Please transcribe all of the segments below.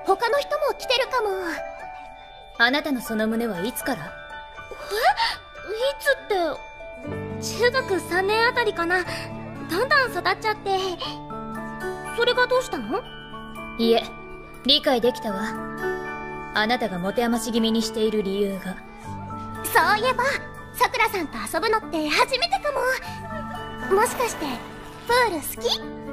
他の人も来てるかも。あなたのその胸はいつから？いつって中学3年あたりかな。だんだん育っちゃって。それがどうしたの？いえ、理解できたわ。あなたが持て余し気味にしている理由が。そういえばさくらさんと遊ぶのって初めてかも。もしかしてプール好き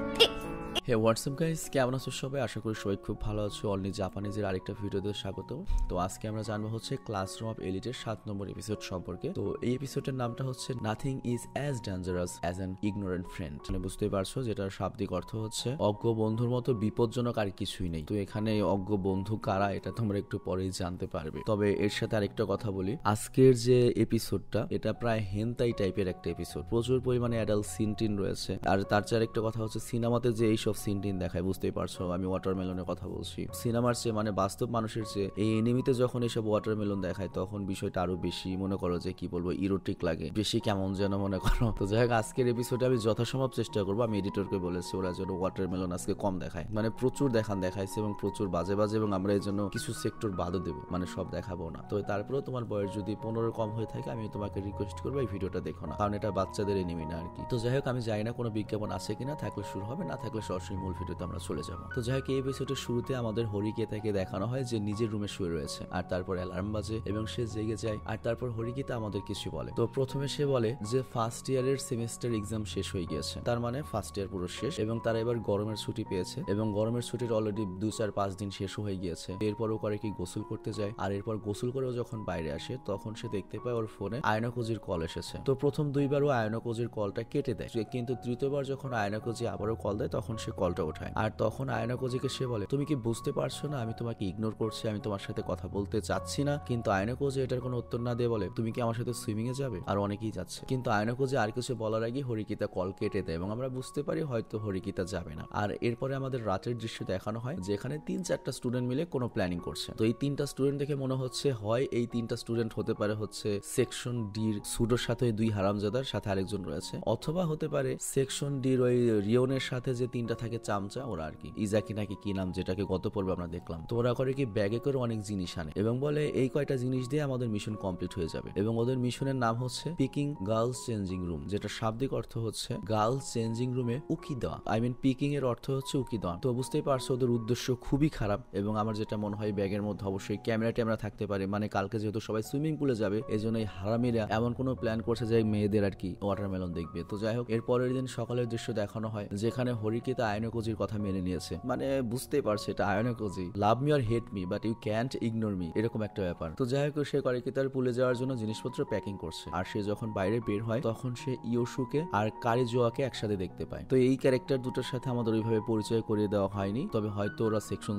？হে WhatsApp guys, কেমন আছো সবাই? আশা করি সবাই খুব ভালো আছো। অনলি জাপানিজের আরেকটা ভিডিওতে স্বাগত। তো আজকে আমরা জানবো হচ্ছে ক্লাসরুম অফ এলিটের 7 নম্বর এপিসোড সম্পর্কে। তো এই এপিসোডের নামটা হচ্ছে nothing is as dangerous as an ignorant friend. মানে বুঝতেই পারছো যেটার শাব্দিক অর্থ হচ্ছে অজ্ঞ বন্ধুর মতো বিপজ্জনক আর কিছুই নেই। তো এখানে অজ্ঞ বন্ধু কারা এটা তোমরা একটু পরেই জানতে পারবে। তবে এর সাথে আরেকটা কথা বলি, আজকের যে এপিসোডটা এটা প্রায় হেনতাই টাইপের একটা এপিসোড। প্রচুর পরিমাণে অ্যাডাল্ট সিন টিন রয়েছে। আর তার চেয়ে আরেকটা কথা হচ্ছে সিনেমাতে যে এইসব সিন টিন দেখায়, বুঝতেই পারছো আমি ওয়াটারমেলনের কথা বলছি। সিনেমার চেয়ে মানে বাস্তব মানুষের চেয়ে এই এনিমিতে যখন এসব ওয়াটারমেলন দেখায় তখন বিষয়টা আরো বেশি মনে করো যে কি বলবো ইরোটিক লাগে, বেশি কেমন যেন মনে করো। তো যাই হোক, আজকের এপিসোডে আমি যথাসম্ভব চেষ্টা করবো, আমি এডিটরকে বলেছি ওরা যেন ওয়াটারমেলন আজকে কম দেখায়, মানে প্রচুর দেখাইছে এবং প্রচুর বাজে বাজে, এবং আমরা এই জন্য কিছু সেক্টর বাদও দেবো, মানে সব দেখাবো না। তো তারপরেও তোমার বয়স যদি 15 কম হয়ে থাকে আমি তোমাকে রিকোয়েস্ট করবো এই ভিডিওটা দেখো না, কারণ এটা বাচ্চাদের এনিমি না আর কি। তো যাই হোক, আমি জানি না কোনো বিজ্ঞাপন আছে কিনা, থাকলে শুরু হবে, না থাকলে সরাসরি মূল ভিডিওতে আমরা চলে যাবো। তো যাই হোক, এই এপিসোডের শুরুতে আমাদের হরিকেতাকে দেখানো হয় যে নিজের রুমে শুয়ে রয়েছে, আর তারপর অ্যালার্ম বাজে এবং সে জেগে যায়। আর তারপর হরিকেতা আমাদের কিছু বলে। তো প্রথমে সে বলে যে ফার্স্ট ইয়ারের সেমিস্টার এক্সাম শেষ হয়ে গিয়েছে, তার মানে ফার্স্ট ইয়ার পুরো শেষ, এবং তারা এবার গরমের ছুটি পেয়েছে, এবং গরমের ছুটির অলরেডি 2-4-5 দিন শেষ হয়ে গিয়েছে। এরপরও করে কি গোসল করতে যায়, আর এরপর গোসল করেও যখন বাইরে আসে তখন সে দেখতে পায় ওর ফোনে আয়নাকোজির কল এসেছে। তো প্রথম 2বারও আয়নাকোজির কলটা কেটে দেয়, কিন্তু তৃতীয়বার যখন আয়নাকোজি আবারও কল দেয় তখন সে কলটা ওঠায়। আর তখন আয়নাকোজিকে সে বলে, তুমি কি বুঝতে পারছো না আমি তোমাকে ইগনোর করছি, আমি তোমার সাথে কথা বলতে চাচ্ছি না? কিন্তু আয়নাকোজি এটার কোনো উত্তর না দিয়ে বলে, তুমি কি আমার সাথে সুইমিং এ যাবে? আর অনেকেই যাচ্ছে, কিন্তু আয়নাকোজি আর কিছু বলার আগে হরিকিতা কল কেটে দেয়, এবং আমরা বুঝতে পারি হয়তো হরিকিতা যাবে না। আর এরপরে আমাদের রাতের দৃশ্য দেখানো হয় যেখানে 3-4টা স্টুডেন্ট মিলে কোনো প্ল্যানিং করছে। তো এই 3টা স্টুডেন্ট দেখে মনে হচ্ছে হয় এই 3টা স্টুডেন্ট হতে পারে হচ্ছে সেকশন ডির সুডোর সাথে 2 হারামজাদার সাথে আরেকজন রয়েছে, অথবা হতে পারে সেকশন ডির ওই রিওনের সাথে যে 3টা থাকে চামচা, ওরা আর কি ইজাকি নাকি কি নাম, যেটাকে গত পর্বে আমরা দেখলাম। তো ওরা করে কি ব্যাগে করে অনেক জিনিস আনে এবং বলে এই কয়টা জিনিস দিয়ে আমাদের মিশন কমপ্লিট হয়ে যাবে, এবং ওদের মিশনের নাম হচ্ছে পিকিং গার্লস চেঞ্জিং রুম, যেটা শাব্দিক অর্থ হচ্ছে গার্লস চেঞ্জিং রুমে উকি দেওয়া, পিকিং এর অর্থ হচ্ছে উকি দেওয়া। তো বুঝতেই পারছো ওদের উদ্দেশ্য খুবই খারাপ, এবং আমার যেটা মনে হয় ব্যাগের মধ্যে অবশ্যই ক্যামেরা থাকতে পারে, মানে কালকে যেহেতু সবাই সুইমিং পুলে যাবে এজন্য এই হারামিরা এমন কোনো প্ল্যান করছে যে মেয়েদের আর কি ওয়াটারমেলন দেখবে। তো যাই হোক, এর পরের দিন সকালের দৃশ্য দেখানো হয় যেখানে হরিকিতা আয়নাকোজির কথা মেনে নিয়েছে, মানে বুঝতেই পারছে এটা আয়নাকোজি, love me or hate me but you can't ignore me, এরকম একটা ব্যাপার। তো যাই হোক, সে হরিকিতার পুলে যাওয়ার জন্য জিনিসপত্র প্যাকিং করছে, আর সে যখন বাইরে বের হয় তখন সে ইয়োশুকে আর কারিজোয়াকে একসাথে দেখতে পায়। তো এই ক্যারেক্টার দুটোর সাথে আমাদের ওইভাবে পরিচয় করিয়ে দেওয়া হয়নি, তবে হয়তো ওরা সেকশন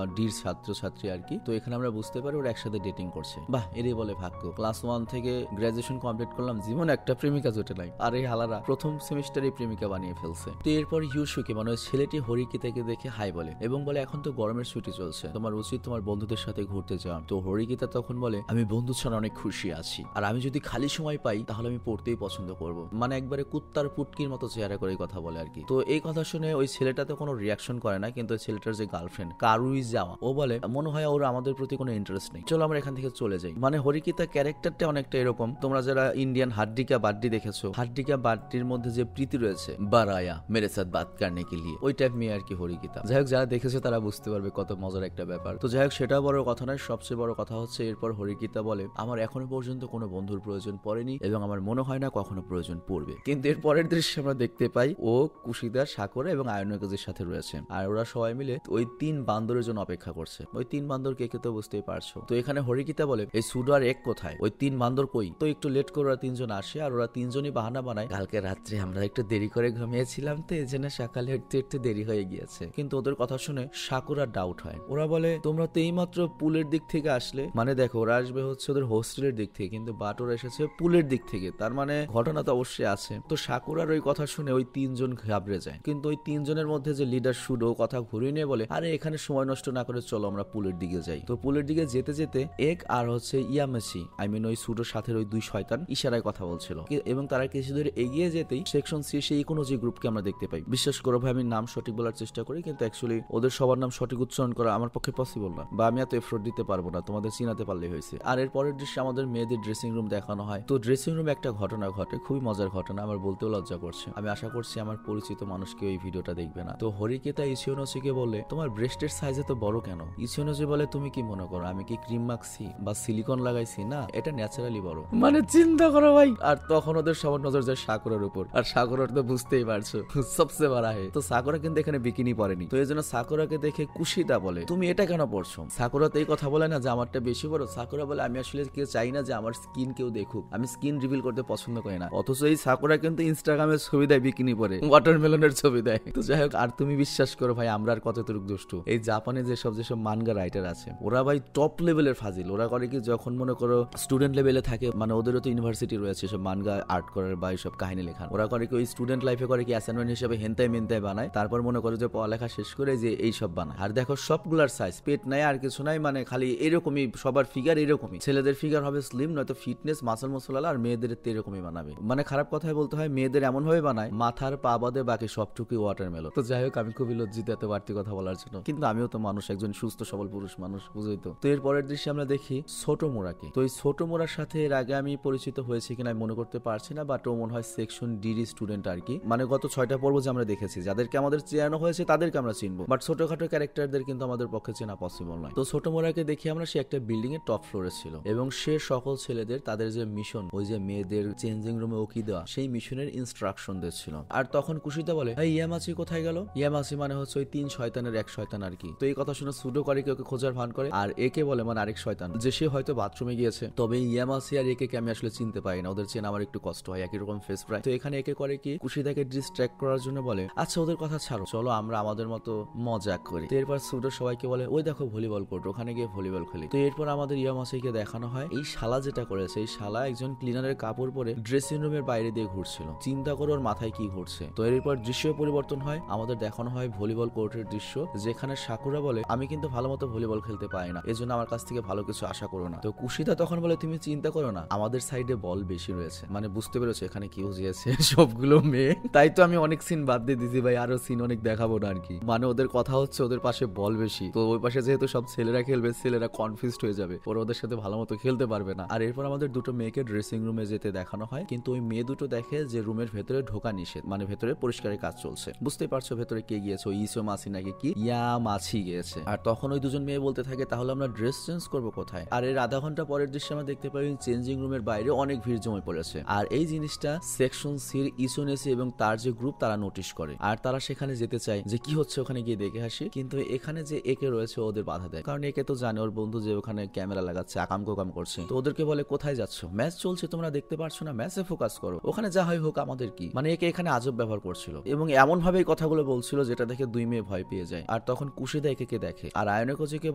ডির ছাত্রছাত্রী আর কি। তো এখানে আমরা বুঝতে পারি ওরা একসাথে ডেটিং করছে। বাহ, এরই বলে ভাগ্য। ক্লাস 1 থেকে গ্রাজুয়েশন কমপ্লিট করলাম, জীবনে একটা প্রেমিকা জোটে নাই, আর এই হালারা প্রথম সেমিস্টারে প্রেমিকা বানিয়ে ফেলছে। তো এরপর ইয়োশুকে মানে ছেলেটি হরিকিতাকে দেখে হাই বলে এবং বলে এখন তো গরমের ছুটি চলছে, তোমার উচিত তোমার বন্ধুদের সাথে ঘুরতে যাওয়া। তো হরিকিতা তখন বলে আমি বন্ধু ছাড়া অনেক খুশি আছি, আর আমি যদি খালি সময় পাই তাহলে আমি পড়তেই পছন্দ করব, মানে একবারে কুত্তার পুটকির মতো চেহারা করে কথা বলে আর কি। তো এই কথা শুনে ওই ছেলেটাতে কোনো রিয়াকশন করে না, কিন্তু ছেলেটার যে গার্লফ্রেন্ড কারুই যাওয়া, ও বলে মনে হয় ওর আমাদের প্রতি কোনো ইন্টারেস্ট নেই, চলো আমরা এখান থেকে চলে যাই। মানে হরিকিতা ক্যারেক্টারটা অনেকটা এরকম, তোমরা যারা ইন্ডিয়ান হাড্ডিকা বাড্ডি দেখেছো, হাড্ডিকা বাড্ডির মধ্যে যে প্রীতি রয়েছে বারায়া মেরে সাথ বাত করনে কে লিয়ে, ওই টাইপ মেয়ে আর কি হরিকিতা। যাই হোক, যারা দেখেছে তারা বুঝতে পারবে কত মজার একটা ব্যাপার। তো যাই হোক, সেটা বড় কথা নয়, সবচেয়ে বড় কথা হচ্ছে এরপর হরিকিতা বলে আমার এখনো পর্যন্ত কোনো বন্ধুর প্রয়োজন পড়েনি, এবং আমার মনে হয় না কখনো প্রয়োজন পড়বে। কিন্তু এর পরের দৃশ্যে আমরা দেখতে পাই ও কুশিদা, সাকরা এবং আয়নাকোজির সাথে রয়েছে, আর ওরা সবাই মিলে ওই 3 বান্দরের জন্য অপেক্ষা করছে। ওই 3 বান্দর কে তো বুঝতেই পারছো। তো এখানে হরিকিতা বলে এই সুডো আর এক কোথায়, ওই 3 বান্দর কই? তো একটু লেট করে ওরা 3জন আসে, আর ওরা 3জনই বাহানা বানায় কালকে রাত্রে আমরা একটু দেরি করে ঘুমিয়েছিলাম, তো এই জন্য সকালে একটু দেরি হয়ে গিয়েছে। কিন্তু ওদের কথা শুনে সাকুরার ডাউট হয়, ওরা বলে তোমরা তো এইমাত্র পুলের দিক থেকে আসলে, মানে দেখো ওরা আসবে হচ্ছে ওদের হোস্টেলের দিক থেকে, কিন্তু বাট ওরা এসেছে পুলের দিক থেকে, তার মানে ঘটনা তো অবশ্যই আছে। তো সাকুরার ওই কথা শুনে ওই 3জন ঘাবড়ে যায়, কিন্তু ওই 3জনের মধ্যে যে লিডার সুডো কথা ঘুরিয়ে নিয়ে বলে আরে এখানে সময় নষ্ট না করে চলো আমরা পুলের দিকে যাই। তো পুলের দিকে যেতে যেতে এক আর হচ্ছে ইয়ামেসি ওই সুডোর সাথে ওই 2 শয়তান ইশারায় কথা বলছিল, এবং তারা কিছু দূর এগিয়ে যেতেই সেকশন সি সেই ইকোনজি গ্রুপকে আমরা দেখতে পাই। বিশ্বাস করো ভাই, আমি নাম সঠিক বলার চেষ্টা করি, কিন্তু অ্যাকচুয়ালি ওদের সবার নাম সঠিক উচ্চারণ করা আমার পক্ষে পসিবল না, বা আমি এত এফোর্ট দিতে পারবো না, তোমাদের চিনাতে পারলেই হয়েছে। আর এর পরের দৃশ্যে আমাদের মেয়েদের ড্রেসিং রুম দেখানো হয়। তো ড্রেসিং রুমে একটা ঘটনা ঘটে, খুবই মজার ঘটনা, আমার বলতেও লজ্জা করছে। আমি আশা করছি আমার পরিচিত মানুষকে এই ভিডিওটা দেখবে না। তো হরিকেতা ইচিওনোচিকে বলে, তোমার ব্রেস্টের সাইজ এত বড় কেন? ইচিওনোচি বলে, তুমি কি মনে করো আমি কি ক্রিম মাখছি বা সিলিকন লাগাইছি? না, এটা ন্যাচারালি বড়। মানে চিন্তা করো ভাই। আর তখন ওদের সবার নজর যায় সাকুরার উপর, আর সাকুরার তো বুঝতেই পারছো সবচেয়ে বড় হয়। তো সাকুরা কিন্তু এখানে বিকিনি পরেনি, তো এই জন্য সাকুরাকে দেখে কুশিদা বলে, তুমি এটা কেন পড়ছো? সাকুরা তো এই কথা বলে না যে আমারটা বেশি বড়। সাকুরা বলে, আমি আসলে কেউ চাই না যে আমার স্কিন কেউ দেখুক, আমি স্কিন রিভিল করতে পছন্দ করি না। অথচ এই সাকুরা কিন্তু ইনস্টাগ্রামের ছবি দেয় বিকিনি পরে, ওয়াটারমেলনের ছবি দেয়। তো যাই হোক, আর তুমি বিশ্বাস করো ভাই, আমরা আর কতটুকু দুষ্টু। এই জাপানে যেসব মানগা রাইটার আছে ওরা ভাই টপ লেভেলের ফাজিল। ওরা করে কি, যখন মনে করো স্টুডেন্ট লেভেলে থাকে, মানে ওদেরও তো ইউনিভার্সিটি রয়েছে সব মানগা আর্ট করার বা এইসব কাহিনী লেখার, ওরা করে কি ওই স্টুডেন্ট লাইফে করে কি অ্যাসাইনমেন্ট হিসেবে হেনতাই মেনতাই বানায়, তারপর মনে করো যে পড়ালেখা শেষ করে যে এইসব বানায়। আর দেখো সবগুলার সাইজ পেট নাই আর কিছু নাই, মানে খালি এরকমই সবার ফিগার এরকমই। ছেলেদের ফিগার হবে স্লিম, নয়তো ফিটনেস মাসল মসলালা, আর মেয়েদের এরকমই বানাবে। মানে খারাপ কথায় বলতে হয়, মেয়েদের এমন ভাবে বানায় মাথার পা বাদে বাকি সবটুকুই ওয়াটারমেলন। তো যাই হোক, আমি খুবই লজ্জিত এত বাড়তি কথা বলার জন্য, কিন্তু আমিও তো মানুষ, একজন সুস্থ সবল পুরুষ মানুষ, বুঝই তো। তো এর পরের দৃশ্যে আমরা দেখি ছোট মোড়াকে। তো এই ছোট মোড়ার সাথে এর আগে আমি পরিচিত হয়েছি কিনা আমি মনে করতে পারছি না, বাট ও মনে হয় সেকশন ডির স্টুডেন্ট আর কি। মানে গত 6টা পর্ব যে আমরা দেখেছি, যাদেরকে আমাদের চেয়ানো হয়েছে তাদেরকে আমরা চিনবো, বাট ছোটখাটো ক্যারেক্টারদের কিন্তু আমাদের পক্ষে চেনা পসিবল নয়। তো ছোট মোড়াকে দেখি আমরা, সে একটা বিল্ডিং এর টপ ফ্লোরে ছিল এবং সে সকল ছেলেদের তাদের যে মিশন, ওই যে মেয়েদের চেঞ্জিং রুমে ওকি দেওয়া, সেই মিশনের ইনস্ট্রাকশন দিচ্ছিল। আর তখন কুশিতা বলে, এই ইয়ামাচি কোথায় গেল? ইয়ামাচি মানে হচ্ছে ওই 3 শয়তানের এক শয়তান আর কি। তো এই কথা শুনে সুডো করে ওকে খোঁজার ভান করে, আর একে বলে মানে আরেক শয়তান যে সে হয়তো বাথরুমে গিয়েছে। তবে ইয়ামাচি আর একে আমি আসলে চিনতে পারি না, ওদের চেনা আমার একটু কষ্ট হয়, একই রকম ফেস প্রায়। তো এখানে একে করে কি, কুশিদাকে ডিস্ট্র্যাক্ট করার জন্য বলে, আচ্ছা ওদের কথা ছাড়ো, চলো আমরা আমাদের মতো মজা করি। তো এরপর সুডো সবাইকে বলে, ওই দেখো ভলিবল কোর্ট, ওখানে গিয়ে ভলিবল খেলি। তো এরপর আমাদের ইয়ামাচিকে দেখানো হয়, এই শালা যেটা করেছে, এই শালা একজন ক্লিনারের কাপড় পরে ড্রেসিং রুমের বাইরে দিয়ে ঘুরছিল। চিন্তা করো ওর মাথায় কি ঘুরছে। তো এরপর দৃশ্য পরিবর্তন হয়, আমাদের দেখানো হয় ভলিবল কোর্টের দৃশ্য, যেখানে সাকুরা বলে, আমি কিন্তু ভালো মতো ভলিবল খেলতে পারি না, এজন্য আমার কাছ থেকে ভালো কিছু আশা করো না। তো কুশিদা তখন বলে, তুমি চিন্তা করো না, আমাদের সাইডে বল বেশি রয়েছে। মানে বুঝতে পেরেছো এখানে কি বুঝিয়েছে, সবগুলো মেয়ে। তাই তো আমি অনেক সিন বাদ দিয়ে দিছি ভাই, আরো সিন অনেক দেখাবো না আর কি। মানে ওদের কথা হচ্ছে ওদের পাশে বল বেশি, তো ওই পাশে যেহেতু সব ছেলেরা খেলবে, ছেলেরা কনফিউজড হয়ে যাবে, ওরা ওদের সাথে ভালো মতো খেলতে পারবে না। আর এরপর আমাদের দুটো মেয়েকে ড্রেসিং রুমে যেতে দেখানো হয়, কিন্তু ওই মেয়ে দুটো দেখে যে রুমের ভেতরে ঢোকা নিষেধ, মানে ভেতরে পরিষ্কারের কাজ চলছে। বুঝতেই পারছো ভেতরে কে গিয়েছে, ওই ইসো মাসি নাকি কি ইয়ামাচি গিয়েছে। আর তখন ওই দুজন মেয়ে বলতে থাকে, তাহলে আমরা ড্রেস চেঞ্জ করবো কোথায়? আর এর আধা ঘন্টা পরের দৃশ্যে আমরা দেখতে পাই চেঞ্জিং রুমের বাইরে অনেক ভিড় জমে পড়েছে। আর এই জিনিসটা সেকশন সির ইসোনেসি এবং তার যে গ্রুপ তারা নোটিশ করে, আর তারা সেখানে যেতে চায় যে কি হচ্ছে ওখানে গিয়ে দেখে আসি। কিন্তু এখানে যে একে রয়েছে ওদের বাধা দেয়, কারণ একে তো জানে ওর বন্ধু যে ওখানে ক্যামেরা লাগাচ্ছে, আকাম কোকাম করছে। তো ওদেরকে বলে, কোথায় যাচ্ছ? ম্যাচ চলছে, তোমরা দেখতে পারছো না? ম্যাচে ফোকাস করো, ওখানে যা হয় হোক, আমাদের কি। মানে একে এখানে আজব ব্যবহার করছিল এবং এমন ভাবে কথাগুলো বলছিল যেটা দেখে দুই মেয়ে ভয় পেয়ে যায়। আর তখন কুশিদা একে দেখে আর আয়নাকোজিকে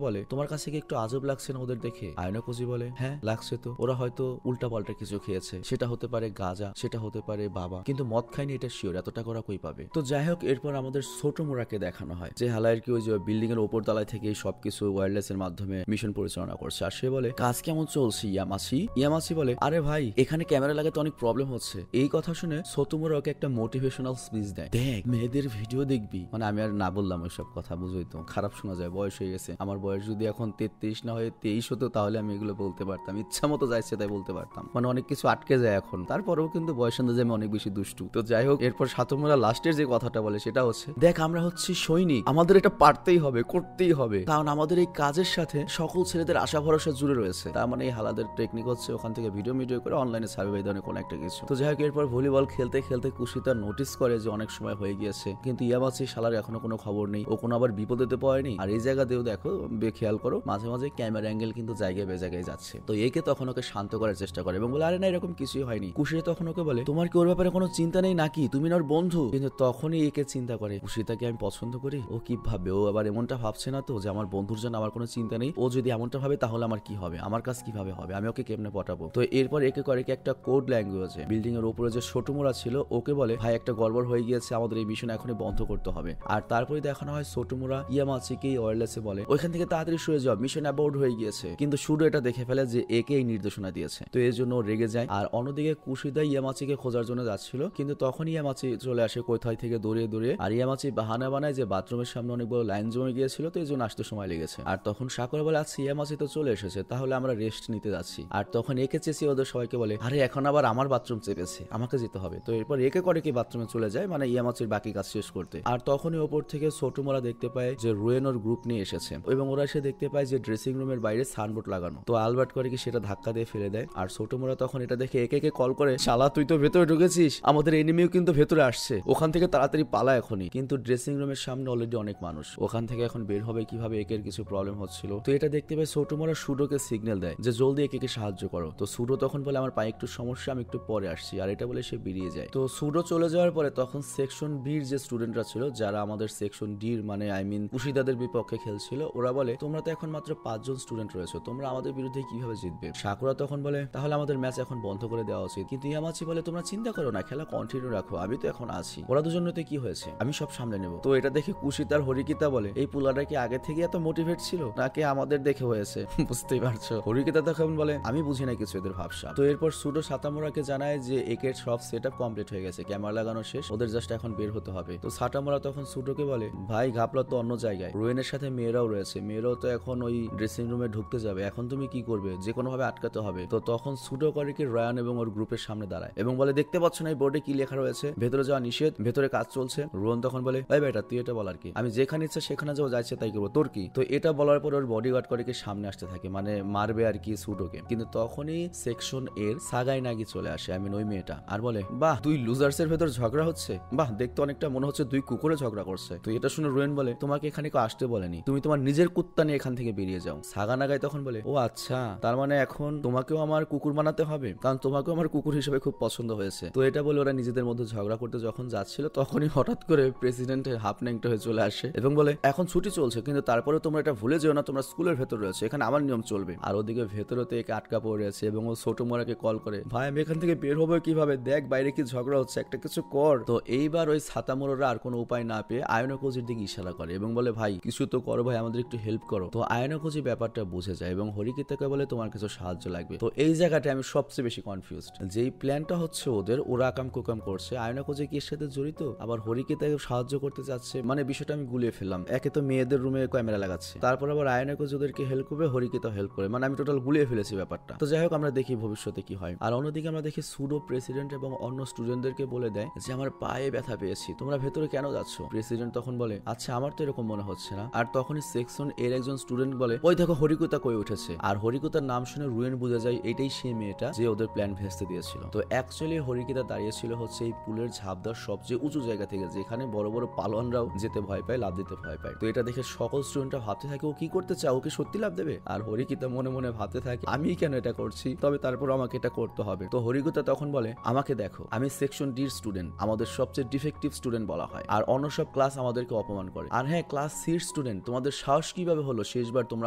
বলে, তোমার কাছে কি একটু আজব লাগছে না ওদের দেখে? আয়নাকোজি বলে, হ্যাঁ লাগছে তো, ওরা হয়তো উল্টা পাল্টা কিছু খেয়েছে, সেটা হতে পারে গাঁজা, সেটা হতে পারে বাবা, কিন্তু মদ খায়নি এটা শিওর, এতটা করা কই পাবে। তো যাই হোক, এরপর আমাদের ছোট মোড়াকে দেখানো হয়, যে হালায়ের কি ওই যে বিল্ডিং এর উপর তলায় থেকে সবকিছু ওয়্যারলেস এর মাধ্যমে মিশন পরিচালনা করছে। আর সে বলে, কাজ কেমন চলছে ইয়ামাচি? ইয়ামাচি বলে, আরে ভাই এখানে ক্যামেরা লাগাতে অনেক প্রবলেম হচ্ছে। এই কথা শুনে ছোট মোড়া ওকে একটা মোটিভেশনাল স্পিচ দেয়, দেখ মেয়েদের ভিডিও দেখবি। মানে আমি আর না বললাম ওইসব কথা, বুঝোই তো খারাপ শোনা যায়, বয়স হয়ে গেছে। আমার বয়স যদি এখন 33 না হয়ে 23 হতো, তাহলে আমি এগুলো বলতে পারতাম, ইচ্ছা মতো যাইছে তাই বলতে পারতাম। মানে অনেক কিছু আটকে যায় এখন, তারপরেও কিন্তু বয়স আন্দাজে আমি অনেক বেশি দুষ্টু। তো যাই হোক, এরপর সাতমোরা লাস্টের যে কথাটা বলে সেটা হচ্ছে, দেখ আমরা হচ্ছি সৈনিক, আমাদের এটা পারতেই হবে, করতেই হবে, কারণ আমাদের এই কাজের সাথে সকল ছেলেদের আশা ভরসা জুড়ে রয়েছে। তার মানে এই হালাদের টেকনিক হচ্ছে ওখান থেকে ভিডিও করে অনলাইনে সার্ভে এই ধরনের কোনো একটা কিছু। তো যাই হোক, এরপর ভলিবল খেলতে খেলতে কুশিতা নোটিস করে যে অনেক সময় হয়ে গিয়েছে, কিন্তু ইয়ামাচি শালার এখনো কোনো খবর নেই, ও কোনো আবার বিপদেতে পড়েনি। আর এই জায়গাতেও দেখো খেয়াল করো, মাঝে মাঝে ক্যামেরা অ্যাঙ্গেল কিন্তু জায়গায় বেজায়গায় যাচ্ছে। তো একে তখন ওকে শান্ত করার চেষ্টা করে এবং বলে, আরে না এরকম কিছুই হয়নি। কুশিতা তখন ওকে বলে, তোমার কি ওর ব্যাপারে কোনো চিন্তা নেই নাকি? তুমি না ওর বন্ধু? কিন্তু তখনই একে চিন্তা করে, কুশিতাকে আমি পছন্দ করি, ও কি ভাববে? ও আবার এমনটা ভাবছে না তো যে আমার বন্ধুর জন্য আমার কোনো চিন্তা নেই? ও যদি এমনটা ভাবে তাহলে আমার কি হবে, আমার কাজ কিভাবে হবে, আমি ওকে কেমনে পটাবো? তো এরপর একে করে কি একটা কোড ল্যাঙ্গুয়েজে বিল্ডিং এর উপরে যে ছোট মোড়া ছিল ওকে বলে, ভাই একটা গড়বড় হয়ে গিয়েছে, আমাদের এই মিশন এখনই বন্ধ করতে হবে। আর তারপরে দেখানো হয় ছোট মোড়া ইয়ামাচিকে ওয়্যারলেসে বলে, ওইখান থেকে তাড়াতাড়ি সরে যাও, মিশন অ্যাবাউট হয়ে গিয়েছে। কিন্তু শুধু এটা দেখে ফেলে যে একে এই নির্দেশনা দিয়েছে, তো এর জন্য রেগে যায়। আর অন্যদিকে কুশিদা ইয়ামাচিকে খোঁজার জন্য যাচ্ছিল, কিন্তু তখন ইয়ামাচি চলে আসে কোথায় থেকে দৌড়িয়ে বলে, আর ইয়ামাচি বাহানা বানায় যে বাথরুমের সামনে অনেক বড় লাইন জমে গিয়েছিল, তো এই জন্য আসতে সময় লেগেছে। আর তখন সাকুরা বলে, আচ্ছা ইয়ামাচি তো চলে এসেছে, তাহলে আমরা রেস্ট নিতে যাচ্ছি। আর তখন একে চেঁচিয়ে ওদের সবাইকে বলে, আরে এখন আবার আমার বাথরুম চেপেছে, আমাকে যেতে হবে। তো এরপর একে করে কি বাথরুমে চলে যায়, মানে ইয়ামাচির বাকি কাজ শেষ করতে। আর তখনই ওপর থেকে ছোটমোরা দেখতে পায় যে রুয়েন ওর গ্রুপ নিয়ে এসেছে, এবং ওরা এসে দেখতে পায় যে ড্রেসিং রুমের বাইরে সানবোর্ড লাগানো। তো আলবার্ট করে কি সেটা ধাক্কা দিয়ে ফেলে দেয়। আর ছোটমোরা তখন এটা দেখে একে কল করে, শালা তুই তো ভেতরে ঢুকেছিস, আমাদের এনিমিও কিন্তু ভেতরে আসছে, ওখান থেকে তাড়াতাড়ি পালা এখনই। কিন্তু ড্রেসিং রুমের সামনে অলরেডি অনেক মানুষ, ওখান থেকে এখন বের হবে কিভাবে, একের কিছু প্রবলেম হচ্ছিল। তো এটা দেখতে পাই ছোটমোরা সুডোকে সিগন্যাল দেয় যে জলদি একে সাহায্য করো। তো সুডো তখন বলে, আমার পায়ে একটু সমস্যা, আমি একটু পরে আসছি। আর এটা বলে সে বেরিয়ে যায়। তো সুডো চলে যাওয়ার পরে তখন সেকশন বির যে স্টুডেন্টরা ছিল, যারা আমাদের সেকশন ডির মানে কুশিদাদের বিপক্ষে খেলছিল, ওরা বলে, তোমরা তো এখন মাত্র 5 জন স্টুডেন্ট রয়েছে, তোমরা আমাদের বিরুদ্ধে কিভাবে জিতবে। সাকুরা তখন বলে, তাহলে আমাদের ম্যাচ এখন বন্ধ করে দেওয়া উচিত। কিন্তু ইয়ামাচি বলে, তোমরা চিন্তা করো না, খেলা কন্টিনিউ রাখো, আমি তো এখন আছি, ওরা দুজনতে কি হয়েছে আমি সব সামলে নেব। তো এটা দেখে কুশিত আর হরিকিতা বলে, এই পুলাটা কি আগে থেকে এত মোটিভেট ছিল নাকি আমাদের দেখে হয়েছে? বুঝতেই পারছো। হরিকিতা তখন বলে, আমি বুঝি না কিছু এদের ভাবসা। তো এরপর সুডো সাতামোরাকে জানায় যে একের সব সেটআপ কমপ্লিট হয়ে গেছে, ক্যামেরা লাগানো শেষ, ওদের জাস্ট এখন বের হতে হবে। তো সাতামোরা তখন সুডোকে বলে, ভাই ঘাপলা তো অন্য জায়গায়, রোয়েনের সাথে মেয়েরাও রয়েছে, মেয়েরাও তো এখন ওই ড্রেসিং রুমে ঢুকতে যাবে, এখন তুমি কি করবে, যে কোনো ভাবে আটকাতে হবে। তো তখন সুডো করে কি রায়ান এবং ওর গ্রুপের সামনে দাঁড়ায় এবং বলে, দেখতে পাচ্ছ না এই বোর্ডে কি লেখা রয়েছে, ভেতরে যাওয়া নিষেধ, ভেতরে কাজ চলছে। রোহন তখন বলে, ভাই বেটা তুই এটা বলার কি, আমি যেখানে ইচ্ছা সেখানে যাওয়া যাচ্ছে তাই করবো, তোর কি? তো এটা বলার পর ওর বডিগার্ড করে কি সামনে আসতে থাকে, মানে মারবে আর কি সুডোকে। কিন্তু তখনই সেকশন এর সাগাই নাগি চলে আসে, ওই মেয়েটা, আর বলে, বাহ দুই লুজার্সের ভেতর ঝগড়া হচ্ছে, বাহ দেখতে অনেকটা মনে হচ্ছে দুই কুকুরে ঝগড়া করছে। তো এটা শুনে রোয়েন বলে, তোমাকে এখানে কেউ আসতে বলেনি, তুমি তোমার নিজের কুত্তা নিয়ে এখান থেকে বেরিয়ে যাও। সাগানাগাই তখন বলে, ও আচ্ছা, তার মানে এখন তোমাকেও আমার কুকুর বানাতে হবে, কারণ তোমাকেও আমার কুকুর হিসেবে খুব পছন্দ হয়েছে। তো এটা বলে ওরা নিজেদের মধ্যে ঝগড়া করতে যখন যাচ্ছিল, তখনই হঠাৎ করে প্রেসিডেন্টের হাফ ন্যাংটা হয়ে চলে আসে এবং বলে, এখন ছুটি চলছে, কিন্তু তারপরে তোমরা এটা ভুলে যেও না, তোমরা স্কুলের ভেতর রয়েছে, এখানে আমার নিয়ম চলবে। আর ওদিকে ভেতরেতে একে আটকা পড়ে আছে এবং ও ছোটমোরাকে কল করে, ভাই আমি এখান থেকে বের হবো কিভাবে, দেখ বাইরে কি ঝগড়া হচ্ছে, একটা কিছু কর। তো এইবার ওই সাতামোরা আর কোনো উপায় না পেয়ে আয়নাকোজির দিকে ইশারা করে এবং বলে, ভাই কিছু তো করো ভাই, আমাদের একটু হেল্প করো। তো আয়নাকোজি ব্যাপারটা বুঝে যায় এবং হরিকিতাকে বলে, তোমার কিছু সাহায্য লাগবে। তো এই জায়গাটা আমি সবচেয়ে বেশি কনফিউজড, যেই প্ল্যানটা হচ্ছে ওদের, ওরা আকাম কুকাম করছে, আয়নাকোজি কি এর সাথে জড়িত, আবার হরিকিতাকে সাহায্য করতে চাচ্ছে, মানে বিষয়টা আমি গুলিয়ে ফেললাম। একে তো মেয়েদের রুমে ক্যামেরা লাগাচ্ছে, তারপর আবার আয়নাকোজি ওদেরকে হেল্প করবে, হরিকিতা হেল্প করে, মানে আমি টোটাল গুলিয়ে ফেলেছি ব্যাপারটা। তো যাই হোক, আমরা দেখি ভবিষ্যতে কি হয়। আর অন্যদিকে আমরা দেখি সুডো প্রেসিডেন্ট এবং অন্য স্টুডেন্টদেরকে বলে দেয় যে আমার পায়ে ব্যথা পেয়েছি, তোমরা ভেতরে কেন যাচ্ছ? প্রেসিডেন্ট তখন বলে, আচ্ছা আমার তো এরকম মনে হচ্ছে না। আর তখনই সেকশন এর একজন স্টুডেন্ট বলে, ওই দেখো হরিকুতা কই উঠেছে। আর হরিকুতার নাম শুনে রুয়েন বুঝে যায় এটাই সেই মেয়েটা যে ওদের প্ল্যান ভেস্তে দিয়েছিল। তো অ্যাকচুয়ালি হরিকিতা দাঁড়িয়েছিল হচ্ছে এই পুলের ঝাঁপদার সবচেয়ে উঁচু জায়গা থেকে, যেখানে বড় বড় পালোয়ানরাও যেতে ভয় পায়, লাভ দিতে ভয় পায়। তো এটা দেখে সকল স্টুডেন্টরা ভাবতে থাকে, ও কি করতে চাও, ওকে সত্যি লাভ দেবে? আর হরিকিতা মনে মনে ভাবতে থাকে, আমি কেন এটা করছি, তবে তারপর আমাকে এটা করতে হবে। তো হরিকুতা তখন বলে, আমাকে দেখো, আমি সেকশন ডির স্টুডেন্ট, আমাদের সবচেয়ে ডিফেক্টিভ স্টুডেন্ট বলা হয়, আর অন্য সব ক্লাস আমাদেরকে অপমান করে। আর হ্যাঁ, ক্লাস সির স্টুডেন্ট, তোমাদের সাহস কিভাবে হলো, শেষবার তোমরা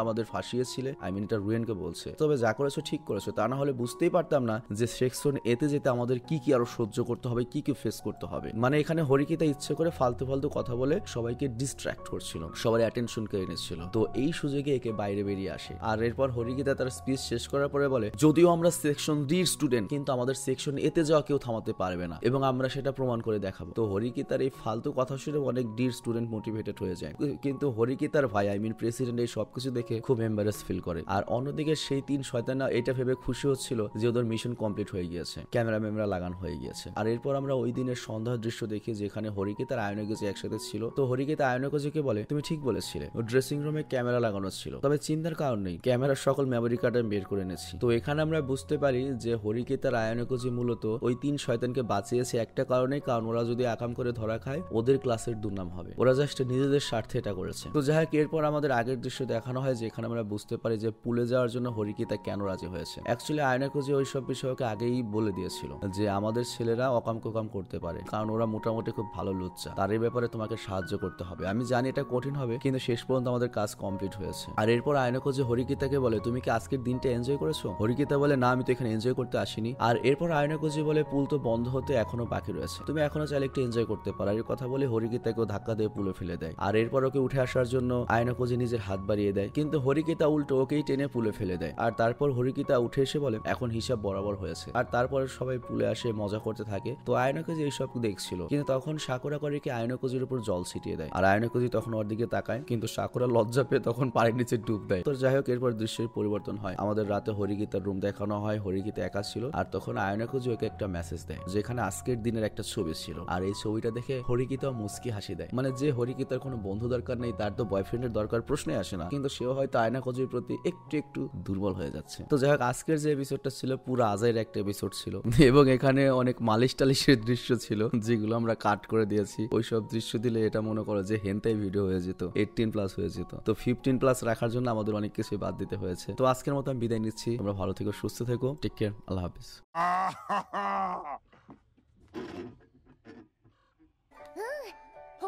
আমাদের ফাঁসিয়েছিলে, এটা রুয়েনকে বলছে। তবে যা করেছো ঠিক করেছো, তা না হলে বুঝতেই পারতাম না যে সেকশন এতে যেতে আমাদের কি কি আরো সহ্য করতে হবে, কি কি ফেস করতে হবে। মানে এখানে হরিকিতা ইচ্ছে করে ফালতু ফালতু কথা বলে সবাইকে ডিস্ট্র্যাক্ট করছিল, সবার অ্যাটেনশন কেড়ে নিচ্ছিল। তো এই সুযোগে একে বাইরে বেরিয়ে আসে। আর এরপর হরিকিতা তার স্পিচ শেষ করার পরে বলে, যদিও আমরা সেকশন ডির স্টুডেন্ট, কিন্তু আমাদের সেকশন এতে যাওয়া কেউ থামাতে পারবে না এবং আমরা সেটা প্রমাণ করে দেখাবো। তো হরিকিতার এই ফালতু কথা শুনে অনেক ডির স্টুডেন্ট মোটিভেটেড হয়ে যায়, কিন্তু হরিকিতার ভাই প্রেসিডেন্ট এই সবকিছু দেখে খুব এম্বারেস ফিল করে। আর অন্যদিকে সেই 3 শয়তানরা এটা ভেবে খুশি হচ্ছিল যে ওদের মিশন কমপ্লিট হয়ে গিয়েছে, ক্যামেরা লাগানো হয়ে গিয়েছে। আর এরপর আমরা ওই দিনের সন্ধ্যার দৃশ্য দেখি, যেখানে হরিকিতার আয়নাকোজি একসাথে ছিল। তো হরিকিতা আয়নাকোজিকে বলে, তুমি ঠিক বলেছিলে, ও ড্রেসিং রুমে ক্যামেরা লাগানো ছিল, তবে চিন্তার কারণ নেই, ক্যামেরার সকল মেমোরি কার্ড আমি বের করে এনেছি। তো এখানে আমরা বুঝতে পারি যে হরিকিতার আয়নাকোজি মূলত ওই 3 শয়তানকে বাঁচিয়েছে একটা কারণে, কারণ ওরা যদি আকাম করে ধরা খায় ওদের ক্লাসের দুর্নাম হবে, ওরা জাস্ট নিজেদের স্বার্থে এটা করেছে। তো যাই হোক, এরপর আমাদের আগের দৃশ্য দেখানো হয়, যেখানে আমরা বুঝতে পারি যে পুলে যাওয়ার জন্য হরিকিতা কেন রাজি হয়েছে। অ্যাকচুয়ালি আয়নাকোজি ওই সব বিষয়কে আগেই বলে দিয়েছিল যে আমাদের ছেলেরা অকাম কোকাম করতে পারে, কারণ ওরা মোটামুটি খুব ভালো লুচ্চা, তার এই ব্যাপারে তোমাকে সাহায্য করতে হবে। আমি জানি এটা কঠিন হবে, কিন্তু শেষ পর্যন্ত আমাদের কাজ কমপ্লিট হয়েছে। আর এরপর আয়নাকোজি হরিকিতাকে বলে, তুমি কি আজকের দিনটা এনজয় করেছো? হরিকিতা বলে, না আমি তো এখানে এনজয় করতে আসিনি। আর এরপর আয়নাকোজি বলে, পুল তো বন্ধ হতে এখনো বাকি রয়েছে, তুমি এখনো চাইলে একটু এনজয় করতে পারো। আর এই কথা বলে হরিকিতাকেও ধাক্কা দিয়ে পুলে ফেলে দেয়। আর এরপর ওকে উঠে আসার জন্য আয়নাকোজি নিজের হাত বাড়িয়ে দেয়, কিন্তু হরিকিতা উল্টো ওকেই টেনে পুলে ফেলে দেয়। আর তারপর হরিকিতা উঠে এসে বলে, এখন হিসাব বরাবর হয়েছে। আর তারপরে সবাই পুলে আসে, মজা করতে থাকে। তো আয়নাকোজি এইসব দেখছিল, কিন্তু তখন সাকুরা সাকুরা করে কি আয়নাকুজির উপর জল ছিটিয়ে দেয়, আর আয়নাকুজি তখন ওর দিকে তাকায়, কিন্তু সাকুরা লজ্জা পেয়ে তখন পানির নিচে ডুব দেয়। তো যাই হোক, এরপর দৃশ্যের পরিবর্তন হয়, আমাদের রাতে হরিগীতার রুম দেখানো হয়। হরিগীতা একা ছিল, আর তখন আয়নাকুজি ওকে একটা মেসেজ দেয় যেখানে আজকের দিনের একটা ছবি ছিল, আর এই ছবিটা দেখে হরিগীতা মুচকি হাসি দেয়। মানে যে হরিগীতার কোনো বন্ধু দরকার নেই, তার তো বয়ফ্রেন্ডের দরকার প্রশ্নে আসে না, কিন্তু সেও হয়তো আয়নাকুজির প্রতি একটু একটু দুর্বল হয়ে যাচ্ছে। তো যাই হোক, আজকের যে এপিসোডটা ছিল পুরো আজাইর একটা এপিসোড ছিল, এবং এখানে অনেক মালিশ টালিশের দৃশ্য ছিল যেগুলো আমরা কাট করে দিয়েছি। ওইসব দৃশ্য দিলে এটা মনে করো যে হেনতাই ভিডিও হয়ে যেত, 18+ হয়ে যেত। তো 15+ রাখার জন্য আমাদের অনেক কিছুই বাদ দিতে হয়েছে। তো আজকের মতো আমি বিদায় নিচ্ছি, তোমরা ভালো থেকো, সুস্থ থেকো, টেক কেয়ার, আল্লাহ হাফিজ।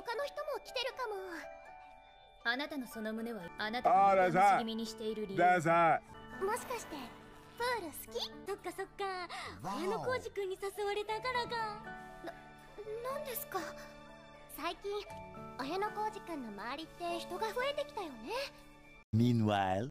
他の人も来てるかも。あなたのその胸はあなたが目覚まし気味にしている理由。もしかしてプール好き？そっかそっか。綾野浩二君に誘われたからか。なんですか？最近綾野浩二君の周りって人が増えてきたよね。 Meanwhile